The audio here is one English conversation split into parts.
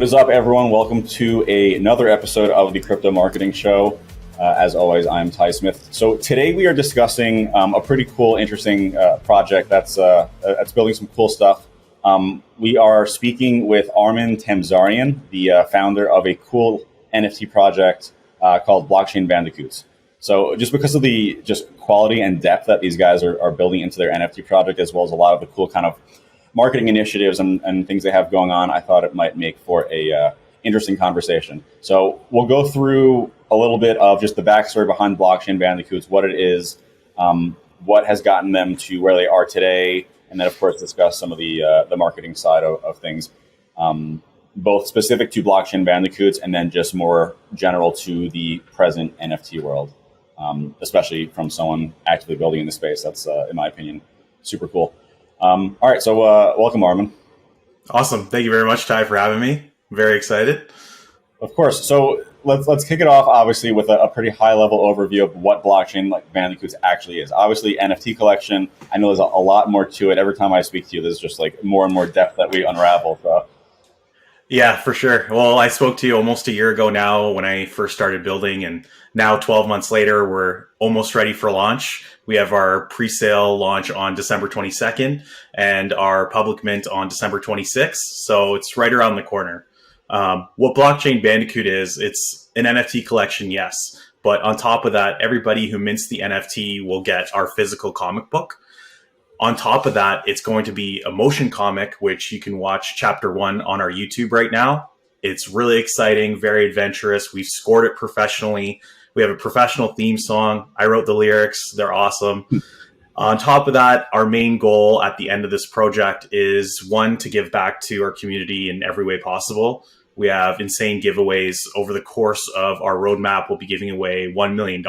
is up, everyone? Welcome to another episode of the Crypto Marketing Show. As always, I'm Ty Smith. So today we are discussing a pretty cool, interesting project that's building some cool stuff. We are speaking with Armen Tamzarian, the founder of a cool NFT project called Blockchain Bandicoots. So just because of the quality and depth that these guys are building into their NFT project, as well as a lot of the cool kind of marketing initiatives and things they have going on, I thought it might make for a interesting conversation. So we'll go through a little bit of just the backstory behind Blockchain Bandicoots, what it is, what has gotten them to where they are today, and then of course discuss some of the marketing side of things, both specific to Blockchain Bandicoots and then just more general to the present NFT world, especially from someone actively building in the space. That's, in my opinion, super cool. All right, so welcome, Armen. Awesome. Thank you very much, Ty, for having me. I'm very excited. Of course. So let's kick it off, obviously, with a pretty high-level overview of what Blockchain Bandicoots actually is. Obviously, NFT collection, I know there's a lot more to it. Every time I speak to you, there's just like more and more depth that we unravel. So. Yeah, for sure. Well, I spoke to you almost a year ago now when I first started building, and now 12 months later, we're almost ready for launch. We have our pre-sale launch on December 22nd and our public mint on December 26th. So it's right around the corner. What Blockchain Bandicoot is, it's an NFT collection, yes. But on top of that, everybody who mints the NFT will get our physical comic book. On top of that, it's going to be a motion comic, which you can watch chapter 1 on our YouTube right now. It's really exciting, very adventurous. We've scored it professionally. We have a professional theme song. I wrote the lyrics. They're awesome. On top of that, our main goal at the end of this project is, one, to give back to our community in every way possible. We have insane giveaways. Over the course of our roadmap, we'll be giving away $1 million.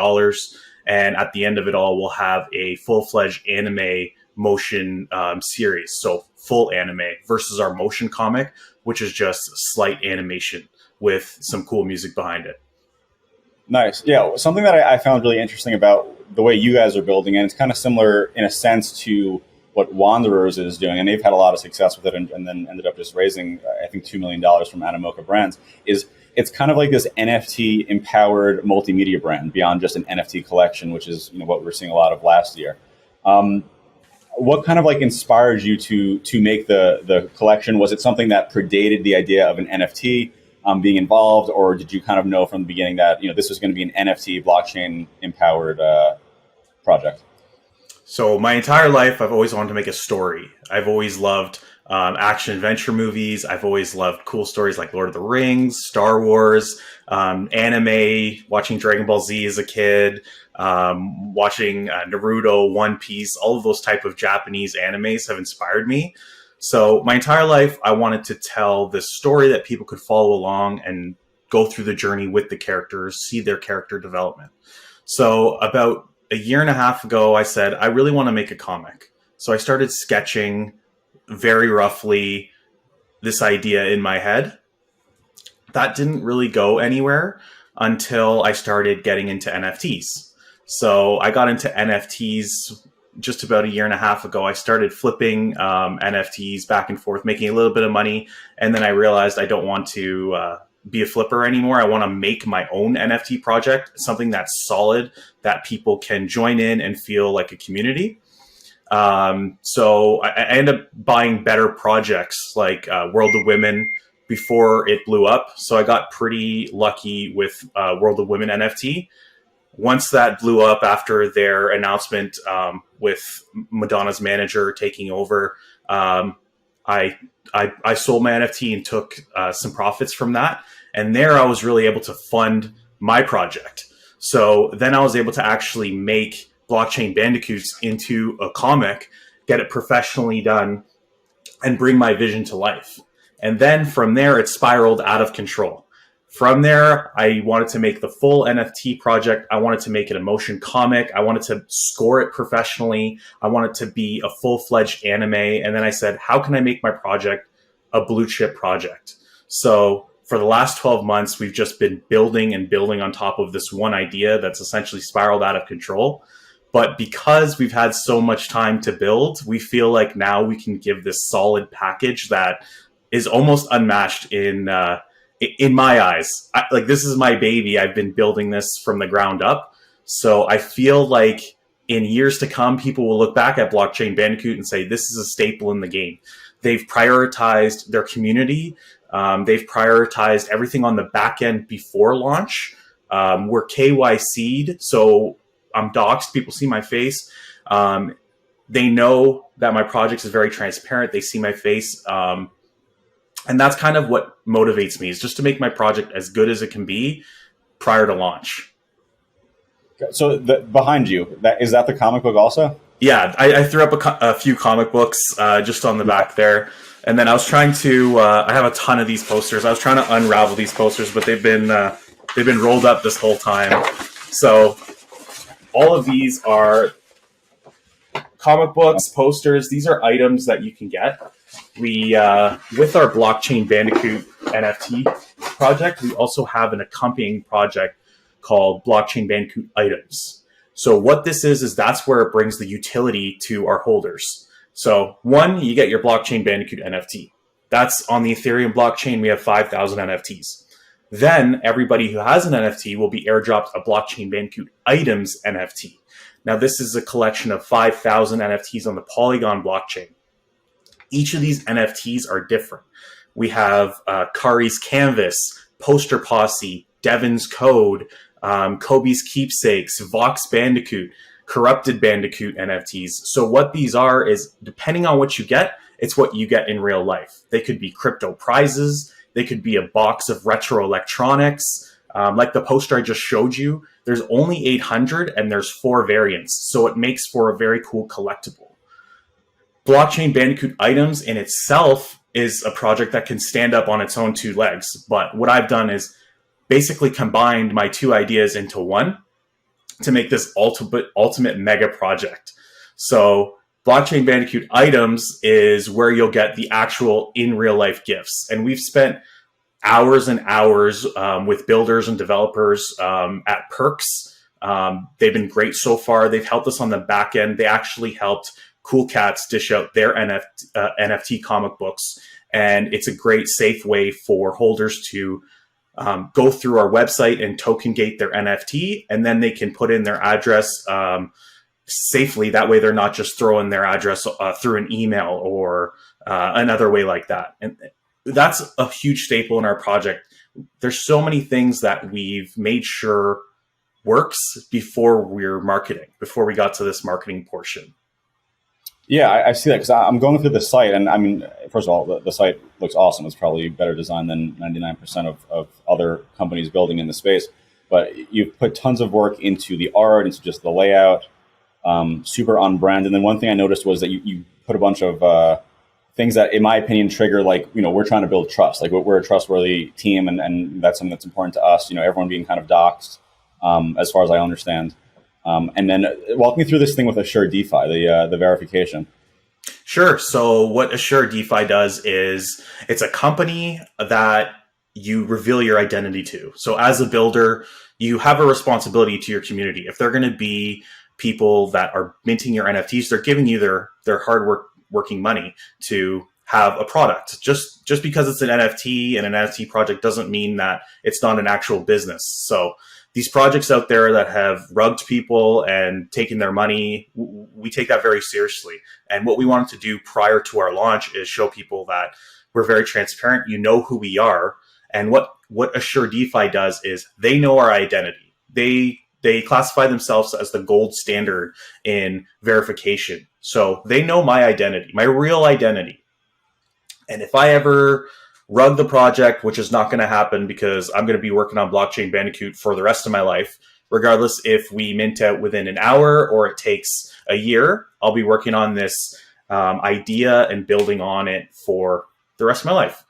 And at the end of it all, we'll have a full-fledged anime motion series. So full anime versus our motion comic, which is just slight animation with some cool music behind it. Nice. Yeah, something that I found really interesting about the way you guys are building, and it's kind of similar in a sense to what Wanderers is doing, and they've had a lot of success with it and then ended up just raising, I think, $2 million from Animoca Brands, is it's kind of like this NFT empowered multimedia brand beyond just an NFT collection, which is what we were seeing a lot of last year. What kind of inspired you to make the collection? Was it something that predated the idea of an NFT being involved, or did you kind of know from the beginning that this was going to be an NFT blockchain empowered project? So my entire life, I've always wanted to make a story. I've always loved action adventure movies. I've always loved cool stories like Lord of the Rings, Star Wars, anime, watching Dragon Ball Z as a kid, watching Naruto, One Piece. All of those type of Japanese animes have inspired me. So my entire life, I wanted to tell this story that people could follow along and go through the journey with the characters, see their character development. So about a year and a half ago, I said, I really want to make a comic. So I started sketching very roughly this idea in my head. That didn't really go anywhere until I started getting into NFTs. So I got into NFTs just about a year and a half ago. I started flipping NFTs back and forth, making a little bit of money. And then I realized I don't want to be a flipper anymore. I want to make my own NFT project, something that's solid, that people can join in and feel like a community. So I ended up buying better projects like World of Women before it blew up. So I got pretty lucky with World of Women NFT. Once that blew up after their announcement with Madonna's manager taking over, I sold my NFT and took some profits from that. And there I was really able to fund my project. So then I was able to actually make Blockchain Bandicoots into a comic, get it professionally done, and bring my vision to life. And then from there, it spiraled out of control. From there, I wanted to make the full NFT project. I wanted to make it a motion comic. I wanted to score it professionally. I wanted to be a full-fledged anime. And then I said, how can I make my project a blue chip project? So for the last 12 months, we've just been building and building on top of this one idea that's essentially spiraled out of control. But because we've had so much time to build, we feel like now we can give this solid package that is almost unmatched in in my eyes, like this is my baby. I've been building this from the ground up. So I feel like in years to come, people will look back at Blockchain Bandicoot and say, this is a staple in the game. They've prioritized their community. They've prioritized everything on the back end before launch. We're KYC'd, so I'm doxxed. People see my face. They know that my project is very transparent. They see my face. And that's kind of what motivates me, is just to make my project as good as it can be prior to launch. So behind you, is that the comic book also? Yeah, I threw up a few comic books just on the back there. And then I was trying to, I have a ton of these posters. I was trying to unravel these posters, but they've been rolled up this whole time. So all of these are comic books, posters. These are items that you can get. We, with our Blockchain Bandicoot NFT project, we also have an accompanying project called Blockchain Bandicoot Items. So what this is that's where it brings the utility to our holders. So one, you get your Blockchain Bandicoot NFT. That's on the Ethereum blockchain. We have 5,000 NFTs. Then everybody who has an NFT will be airdropped a Blockchain Bandicoot Items NFT. Now this is a collection of 5,000 NFTs on the Polygon blockchain. Each of these NFTs are different. We have Kari's Canvas, Poster Posse, Devin's Code, Kobe's Keepsakes, Vox Bandicoot, Corrupted Bandicoot NFTs. So what these are is, depending on what you get, it's what you get in real life. They could be crypto prizes. They could be a box of retro electronics. Like the poster I just showed you, there's only 800 and there's 4 variants. So it makes for a very cool collectible. Blockchain Bandicoot Items in itself is a project that can stand up on its own 2 legs. But what I've done is basically combined my 2 ideas into one to make this ultimate mega project. So Blockchain Bandicoot Items is where you'll get the actual in real life gifts. And we've spent hours and hours with builders and developers at Perks. They've been great so far. They've helped us on the back end. They actually helped Cool Cats dish out their NFT comic books. And it's a great, safe way for holders to go through our website and token gate their NFT, and then they can put in their address safely. That way they're not just throwing their address through an email or another way like that. And that's a huge staple in our project. There's so many things that we've made sure works before we're marketing, before we got to this marketing portion. Yeah, I see that, because I'm going through the site, and I mean, first of all, the site looks awesome. It's probably better designed than 99% of other companies building in the space. But you've put tons of work into the art, into just the layout, super on brand. And then one thing I noticed was that you put a bunch of things that, in my opinion, trigger, like, we're trying to build trust. Like, we're a trustworthy team, and that's something that's important to us. Everyone being kind of doxxed, as far as I understand. And then walk me through this thing with Assure DeFi, the verification. Sure. So what Assure DeFi does is it's a company that you reveal your identity to. So as a builder, you have a responsibility to your community. If they're going to be people that are minting your NFTs, they're giving you their working money to have a product. Just because it's an NFT and an NFT project doesn't mean that it's not an actual business. So these projects out there that have rugged people and taken their money, we take that very seriously. And what we wanted to do prior to our launch is show people that we're very transparent. You know who we are. And what Assure DeFi does is they know our identity. They classify themselves as the gold standard in verification. So they know my identity, my real identity. And if I ever rug the project, which is not going to happen because I'm going to be working on Blockchain Bandicoot for the rest of my life, regardless if we mint out within an hour or it takes a year, I'll be working on this idea and building on it for the rest of my life.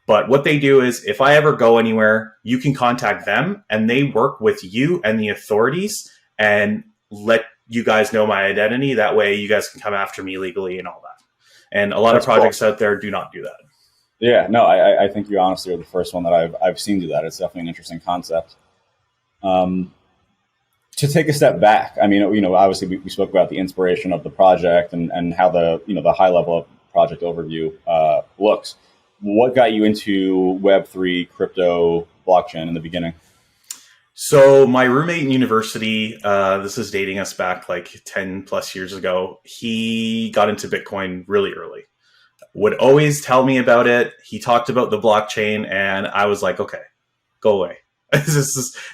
But what they do is, if I ever go anywhere, you can contact them and they work with you and the authorities and let you guys know my identity. That way you guys can come after me legally and all that. And a lot of projects out there do not do that. Yeah, no, I think you honestly are the first one that I've seen do that. It's definitely an interesting concept. To take a step back, I mean, obviously we spoke about the inspiration of the project and how the high level of project overview looks. what got you into Web3, crypto, blockchain in the beginning? So my roommate in university, this is dating us back like 10 plus years ago. He got into Bitcoin really early, would always tell me about it. He talked about the blockchain and I was like, okay, go away. This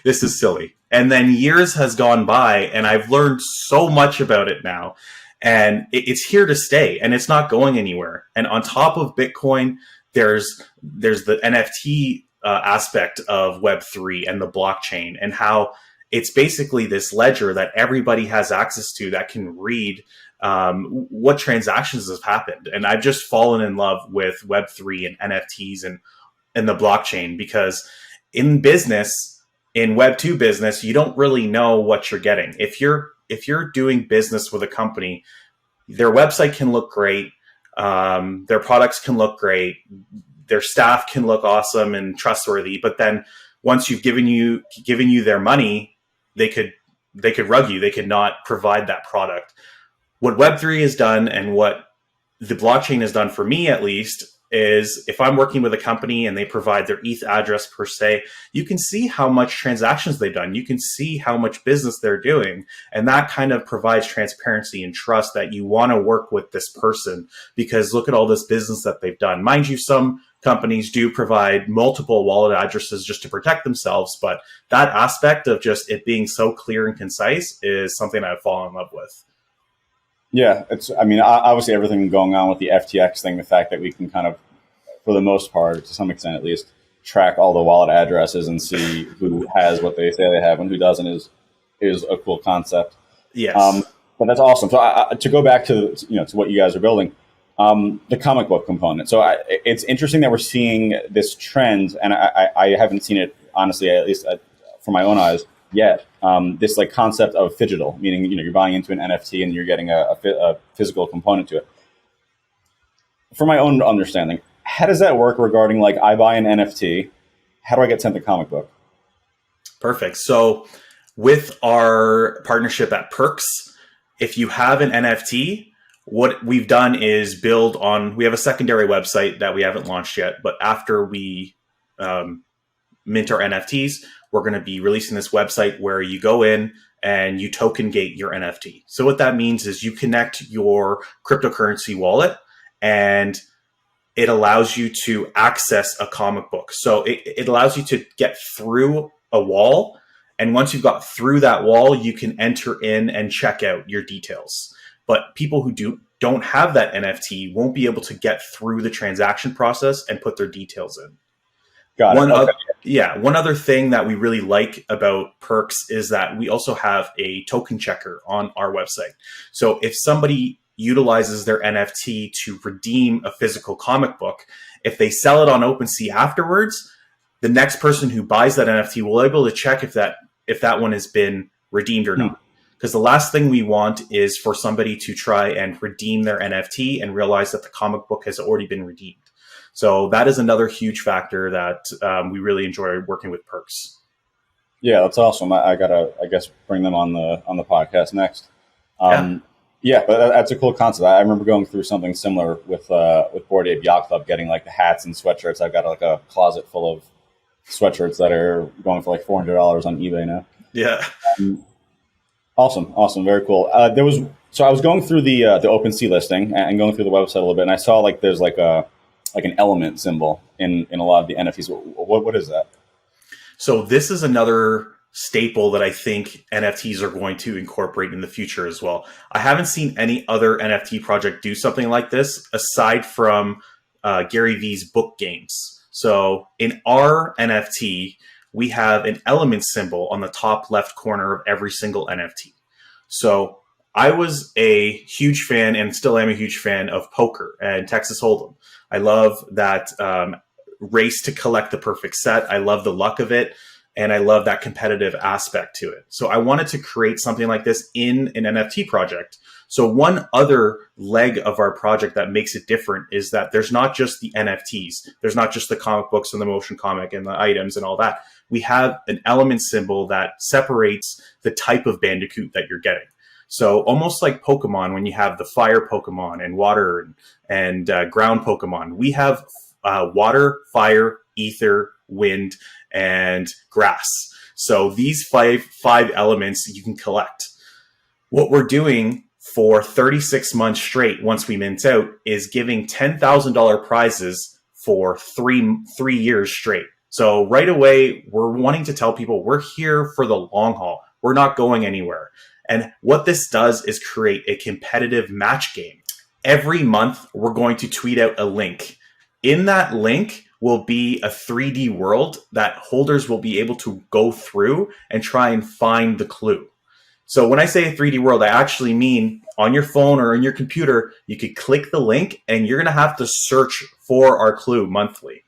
is silly. And then years has gone by and I've learned so much about it now, and it's here to stay and it's not going anywhere. And on top of Bitcoin, there's the NFT aspect of Web3 and the blockchain, and how it's basically this ledger that everybody has access to that can read what transactions have happened. And I've just fallen in love with Web3 and NFTs and the blockchain, because in business, in Web2 business, you don't really know what you're getting. If you're doing business with a company, their website can look great, their products can look great, their staff can look awesome and trustworthy, but then once you've given you their money, they could rug you. They could not provide that product. What Web3 has done, and what the blockchain has done for me at least, is if I'm working with a company and they provide their ETH address per se, you can see how much transactions they've done. You can see how much business they're doing. And that kind of provides transparency and trust that you want to work with this person, because look at all this business that they've done. Mind you, some companies do provide multiple wallet addresses just to protect themselves, but that aspect of just it being so clear and concise is something I've fallen in love with. Yeah, obviously everything going on with the FTX thing, the fact that we can kind of, for the most part, to some extent at least, track all the wallet addresses and see who has what they say they have and who doesn't is a cool concept. Yes. But that's awesome. So to go back to to what you guys are building, the comic book component. So it's interesting that we're seeing this trend, and I haven't seen it honestly, at least from my own eyes yet. This like concept of Phygital, meaning you're buying into an NFT and you're getting a physical component to it. For my own understanding, how does that work regarding like I buy an NFT? How do I get sent the comic book? Perfect. So with our partnership at Perks, if you have an NFT, what we've done is we have a secondary website that we haven't launched yet, but after we mint our NFTs, we're going to be releasing this website where you go in and you token gate your NFT. So what that means is you connect your cryptocurrency wallet and it allows you to access a comic book. So it allows you to get through a wall. And once you've got through that wall, you can enter in and check out your details. But people who don't have that NFT won't be able to get through the transaction process and put their details in. Got it. One other thing that we really like about Perks is that we also have a token checker on our website. So if somebody utilizes their NFT to redeem a physical comic book, if they sell it on OpenSea afterwards, the next person who buys that NFT will be able to check if that one has been redeemed or not. Because the last thing we want is for somebody to try and redeem their NFT and realize that the comic book has already been redeemed. So that is another huge factor that we really enjoy working with Perks. Yeah, that's awesome. I gotta, I guess, bring them on the podcast next. Yeah, but that's a cool concept. I remember going through something similar with Bored Ape Yacht Club, getting like the hats and sweatshirts. I've got like a closet full of sweatshirts that are going for like $400 on eBay now. Yeah. Awesome, very cool. So I was going through the OpenSea listing and going through the website a little bit, and I saw like there's like an element symbol in a lot of the NFTs. What is that? So this is another staple that I think NFTs are going to incorporate in the future as well. I haven't seen any other NFT project do something like this aside from Gary Vee's book games. So in our NFT, we have an element symbol on the top left corner of every single NFT. So I was a huge fan and still am a huge fan of poker and Texas Hold'em. I love that race to collect the perfect set. I love the luck of it. And I love that competitive aspect to it. So I wanted to create something like this in an NFT project. So one other leg of our project that makes it different is that there's not just the NFTs. There's not just the comic books and the motion comic and the items and all that. We have an element symbol that separates the type of Bandicoot that you're getting. So almost like Pokemon, when you have the fire Pokemon and water and ground Pokemon, we have water, fire, ether, wind, and grass. So these five elements you can collect. What we're doing for 36 months straight, once we mint out, is giving $10,000 prizes for three years straight. So right away, we're wanting to tell people we're here for the long haul. We're not going anywhere. And what this does is create a competitive match game. Every month, we're going to tweet out a link. In that link will be a 3D world that holders will be able to go through and try and find the clue. So when I say a 3D world, I actually mean on your phone or in your computer, you could click the link and you're going to have to search for our clue monthly.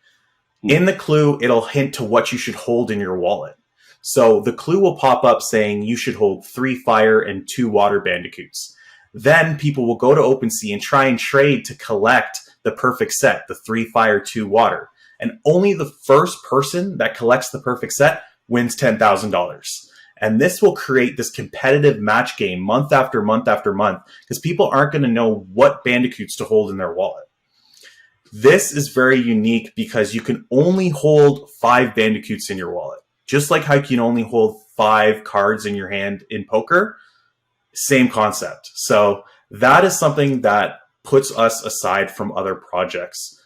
In the clue, it'll hint to what you should hold in your wallet. So the clue will pop up saying you should hold 3 fire and 2 water bandicoots. Then people will go to OpenSea and try and trade to collect the perfect set, the 3 fire, 2 water. And only the first person that collects the perfect set wins $10,000. And this will create this competitive match game month after month after month, because people aren't going to know what bandicoots to hold in their wallet. This is very unique because you can only hold 5 bandicoots in your wallet. Just like how you can only hold 5 cards in your hand in poker, same concept. So that is something that puts us aside from other projects.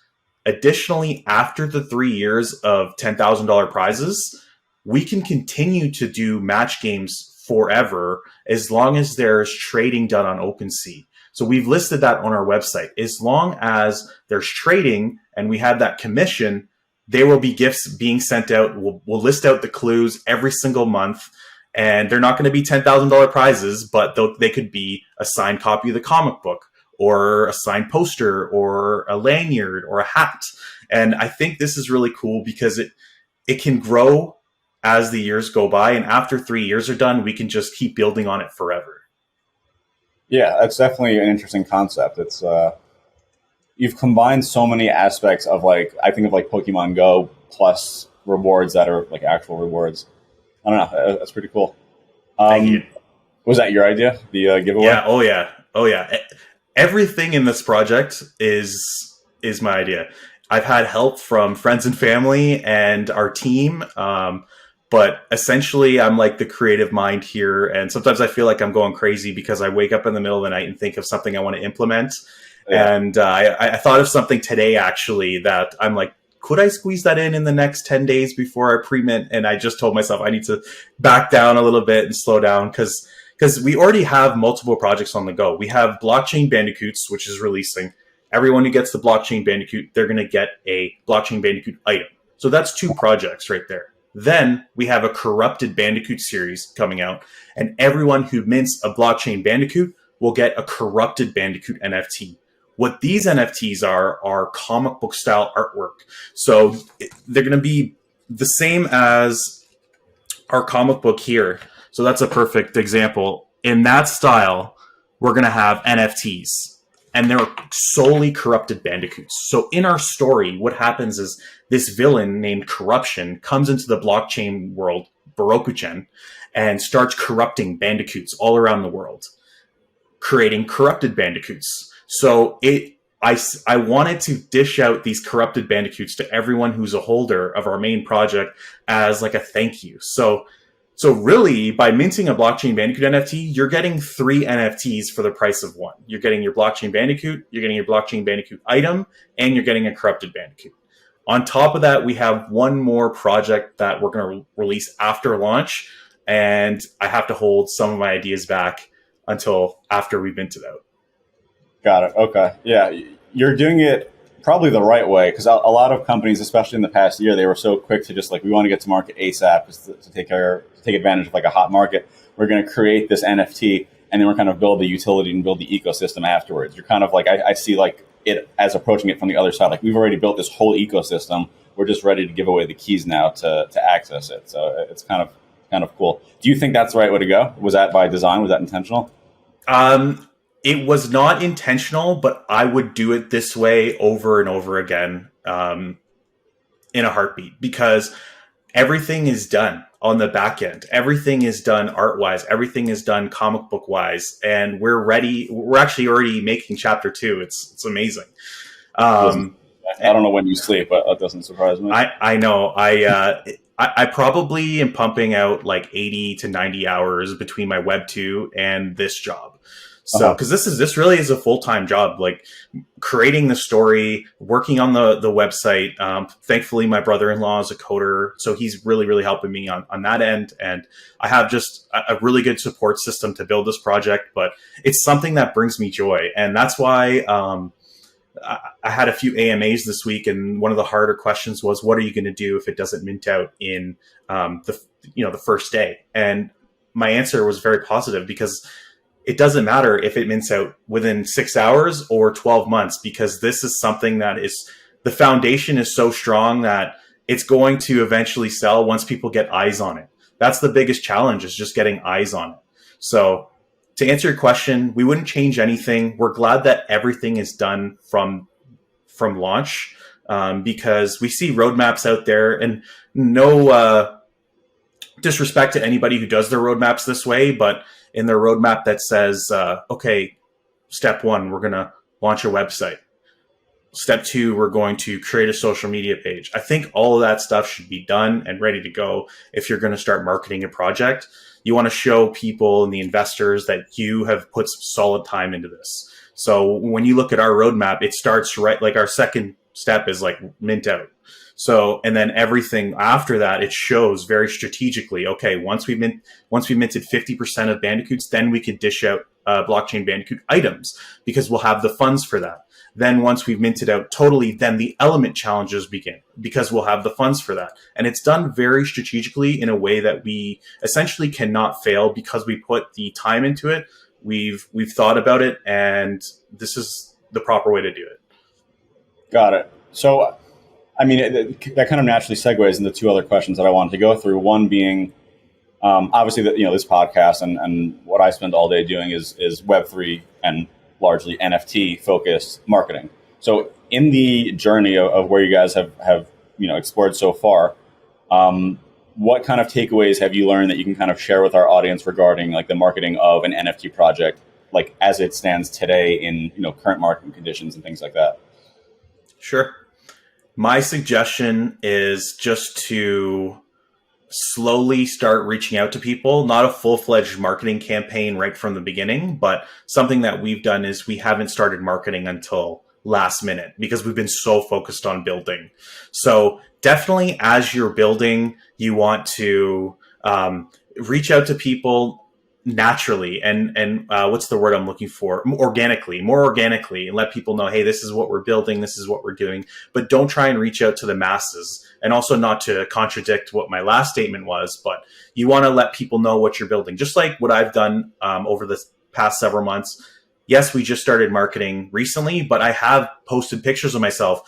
Additionally, after the 3 years of $10,000 prizes, we can continue to do match games forever as long as there's trading done on OpenSea. So we've listed that on our website. As long as there's trading and we have that commission, there will be gifts being sent out. We'll list out the clues every single month, and they're not going to be $10,000 prizes, but they could be a signed copy of the comic book or a signed poster or a lanyard or a hat. And I think this is really cool because it can grow as the years go by, and after 3 years are done, we can just keep building on it forever. Yeah, that's definitely an interesting concept. It's you've combined so many aspects of I think of Pokemon Go plus rewards that are actual rewards. I don't know. That's pretty cool. Thank you. Was that your idea? The giveaway? Yeah. Oh yeah. Everything in this project is my idea. I've had help from friends and family and our team. But essentially, I'm like the creative mind here. And sometimes I feel like I'm going crazy because I wake up in the middle of the night and think of something I want to implement. Yeah. And I thought of something today, actually, that I'm like, could I squeeze that in the next 10 days before I pre-mint? And I just told myself I need to back down a little bit and slow down because we already have multiple projects on the go. We have Blockchain Bandicoots, which is releasing. Everyone who gets the Blockchain Bandicoot, they're going to get a Blockchain Bandicoot item. So that's 2 projects right there. Then we have a Corrupted Bandicoot series coming out, and everyone who mints a Blockchain Bandicoot will get a Corrupted Bandicoot NFT. What these NFTs are comic book style artwork. So they're going to be the same as our comic book here. So that's a perfect example. In that style, we're going to have NFTs. And they're solely corrupted bandicoots. So in our story, what happens is this villain named Corruption comes into the blockchain world, Barokuchen, and starts corrupting bandicoots all around the world, creating corrupted bandicoots. So I wanted to dish out these corrupted bandicoots to everyone who's a holder of our main project as like a thank you. So really, by minting a Blockchain Bandicoot NFT, you're getting 3 NFTs for the price of 1. You're getting your Blockchain Bandicoot, you're getting your Blockchain Bandicoot item, and you're getting a Corrupted Bandicoot. On top of that, we have one more project that we're going to release after launch, and I have to hold some of my ideas back until after we've minted out. Got it. Okay. Yeah, you're doing it probably the right way, because a lot of companies, especially in the past year, they were so quick to just we want to get to market ASAP to take advantage of a hot market. We're going to create this NFT, and then we're kind of build the utility and build the ecosystem afterwards. You're kind of I see it as approaching it from the other side. We've already built this whole ecosystem. We're just ready to give away the keys now to access it. So it's kind of cool. Do you think that's the right way to go? Was that by design? Was that intentional? It was not intentional, but I would do it this way over and over again in a heartbeat, because everything is done on the back end. Everything is done art-wise. Everything is done comic book-wise. And we're ready. We're actually already making chapter 2. It's amazing. I don't know when you sleep, but that doesn't surprise me. I know. I probably am pumping out like 80 to 90 hours between my Web 2 and this job. So, because this really is a full-time job, like creating the story, working on the website. Thankfully, my brother-in-law is a coder, so he's really helping me on that end. And I have just a really good support system to build this project, but it's something that brings me joy. And that's why I had a few AMAs this week, and one of the harder questions was, what are you going to do if it doesn't mint out in the first day? And my answer was very positive, because it doesn't matter if it mints out within 6 hours or 12 months, because this is something that is, the foundation is so strong that it's going to eventually sell once people get eyes on it. That's the biggest challenge, is just getting eyes on it. So to answer your question, we wouldn't change anything. We're glad that everything is done from launch, because we see roadmaps out there, and no disrespect to anybody who does their roadmaps this way, but in their roadmap that says, okay, step 1, we're going to launch a website. Step 2, we're going to create a social media page. I think all of that stuff should be done and ready to go if you're going to start marketing a project. You want to show people and the investors that you have put some solid time into this. So when you look at our roadmap, it starts right, like our second step is like mint out. So, and then everything after that, it shows very strategically, okay, once we minted 50% of Bandicoots, then we could dish out Blockchain Bandicoot items, because we'll have the funds for that. Then once we've minted out totally, then the element challenges begin, because we'll have the funds for that. And it's done very strategically in a way that we essentially cannot fail, because we put the time into it. We've thought about it, and this is the proper way to do it. Got it. So, I mean, that kind of naturally segues into 2 other questions that I wanted to go through. One being, obviously, this podcast and what I spend all day doing is Web3 and largely NFT focused marketing. So, in the journey of where you guys have explored so far, what kind of takeaways have you learned that you can kind of share with our audience regarding like the marketing of an NFT project, like as it stands today in current marketing conditions and things like that? Sure. My suggestion is just to slowly start reaching out to people, not a full-fledged marketing campaign right from the beginning, but something that we've done is we haven't started marketing until last minute, because we've been so focused on building. So definitely as you're building, you want to reach out to people naturally and what's the word I'm looking for? More organically, and let people know, hey, this is what we're building, this is what we're doing, but don't try and reach out to the masses. And also, not to contradict what my last statement was, but you want to let people know what you're building. Just like what I've done over the past several months. Yes, we just started marketing recently, but I have posted pictures of myself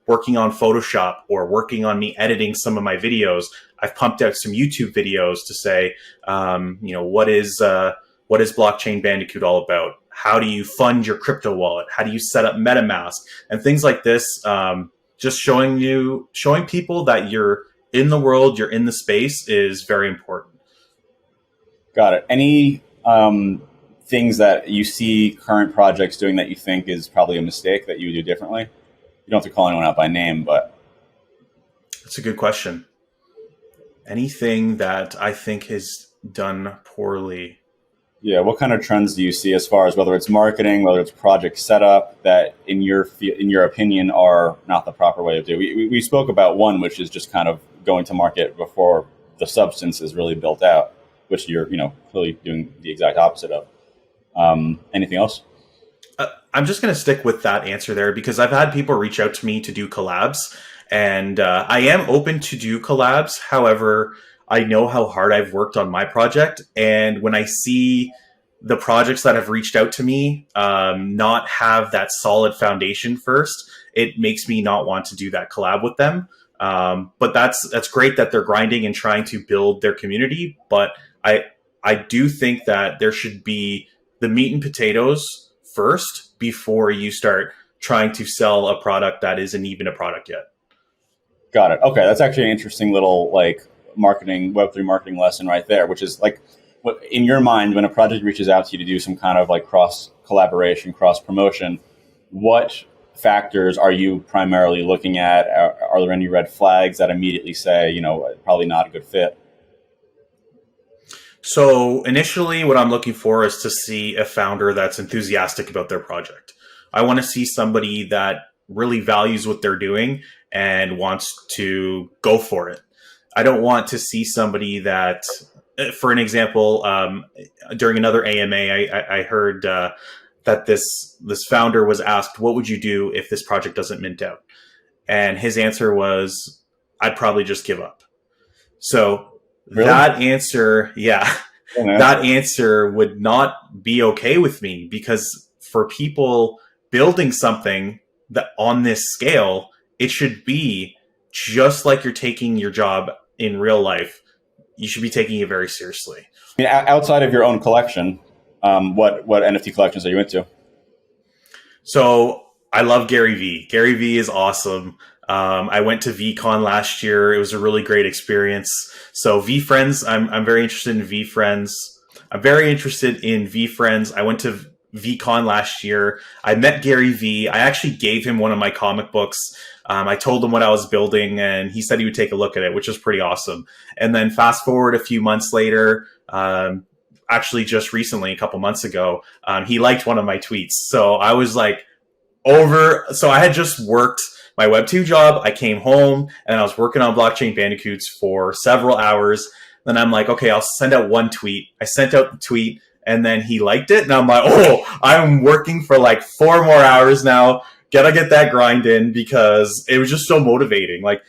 working on Photoshop or working on me editing some of my videos. I've pumped out some YouTube videos to say, what is Blockchain Bandicoot all about? How do you fund your crypto wallet? How do you set up MetaMask and things like this? Just showing people that you're in the world, you're in the space is very important. Got it. Any things that you see current projects doing that you think is probably a mistake that you would do differently? You don't have to call anyone out by name, but that's a good question. Anything that I think is done poorly? Yeah, what kind of trends do you see as far as whether it's marketing, whether it's project setup, that in your opinion are not the proper way to do? We spoke about one, which is just kind of going to market before the substance is really built out, which you're clearly doing the exact opposite of. Anything else? I'm just going to stick with that answer there, because I've had people reach out to me to do collabs, and I am open to do collabs. However, I know how hard I've worked on my project, and when I see the projects that have reached out to me not have that solid foundation first, it makes me not want to do that collab with them. But that's great that they're grinding and trying to build their community. But I do think that there should be the meat and potatoes first before you start trying to sell a product that isn't even a product yet. Got it. Okay, that's actually an interesting little marketing, Web3 marketing lesson right there, which is what in your mind, when a project reaches out to you to do some kind of cross collaboration, cross promotion, what factors are you primarily looking at? Are there any red flags that immediately say, probably not a good fit? So initially, what I'm looking for is to see a founder that's enthusiastic about their project. I want to see somebody that really values what they're doing and wants to go for it. I don't want to see somebody that, for an example, during another AMA, I heard that this founder was asked, "What would you do if this project doesn't mint out?" And his answer was, "I'd probably just give up." So Really? that answer, that answer would not be okay with me, because for people building something that on this scale, it should be just like you're taking your job in real life. You should be taking it very seriously. I mean, outside of your own collection, what NFT collections are you into? So I love Gary Vee. Gary Vee is awesome. I went to VCon last year. It was a really great experience. So VeeFriends, I'm very interested in VeeFriends. I'm very interested in VeeFriends. I went to VCon last year. I met Gary Vee. I actually gave him one of my comic books. I told him what I was building, and he said he would take a look at it, which was pretty awesome. And then fast forward a few months later, actually just recently, a couple months ago, he liked one of my tweets. So I was like, so I had just worked my Web2 job. I came home and I was working on Blockchain Bandicoots for several hours. Then I'm like, okay, I'll send out one tweet. I sent out the tweet, and then he liked it. And I'm like, oh, I'm working for like 4 more hours now. Gotta get that grind in, because it was just so motivating. Like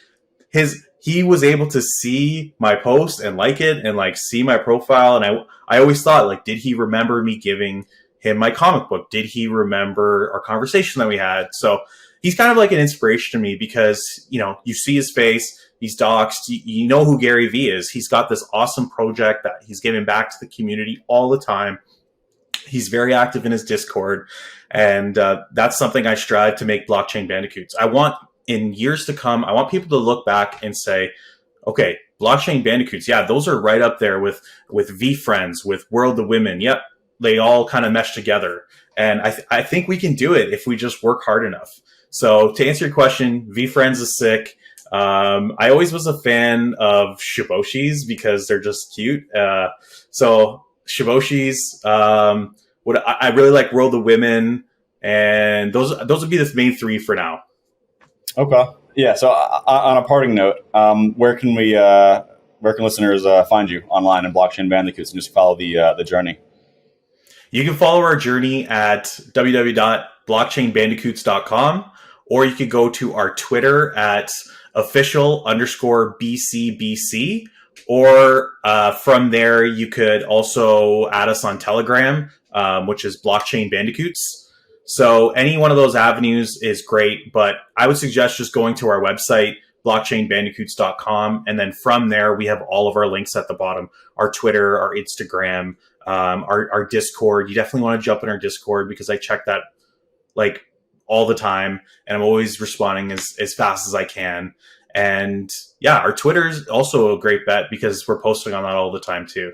he was able to see my post and like it and like see my profile. And I always thought, like, did he remember me giving him my comic book? Did he remember our conversation that we had? So he's kind of like an inspiration to me, because, you see his face, he's doxed, you know who Gary Vee is. He's got this awesome project that he's giving back to the community all the time. He's very active in his Discord. And that's something I strive to make Blockchain Bandicoots. I want, in years to come, I want people to look back and say, okay, Blockchain Bandicoots, yeah, those are right up there with VeeFriends, with World of Women. Yep, they all kind of mesh together. And I think we can do it if we just work hard enough. So to answer your question, VeeFriends is sick. I always was a fan of Shiboshis because they're just cute. So Shiboshis, I really like World of Women, and those would be the main 3 for now. Okay. Yeah. So on a parting note, where can listeners find you online in Blockchain Bandicoots and just follow the journey? You can follow our journey at www.blockchainbandicoots.com, or you could go to our Twitter at official_BCBC, or from there you could also add us on Telegram, which is Blockchain Bandicoots. So any one of those avenues is great, but I would suggest just going to our website, blockchainbandicoots.com, and then from there we have all of our links at the bottom: our Twitter, our Instagram, our Discord. You definitely want to jump in our Discord, because I check that like all the time, and I'm always responding as fast as I can. And yeah, our Twitter is also a great bet, because we're posting on that all the time too.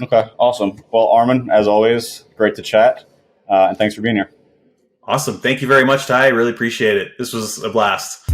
Okay, awesome. Well, Armen, as always, great to chat, and thanks for being here. Awesome. Thank you very much, Ty. I really appreciate it. This was a blast.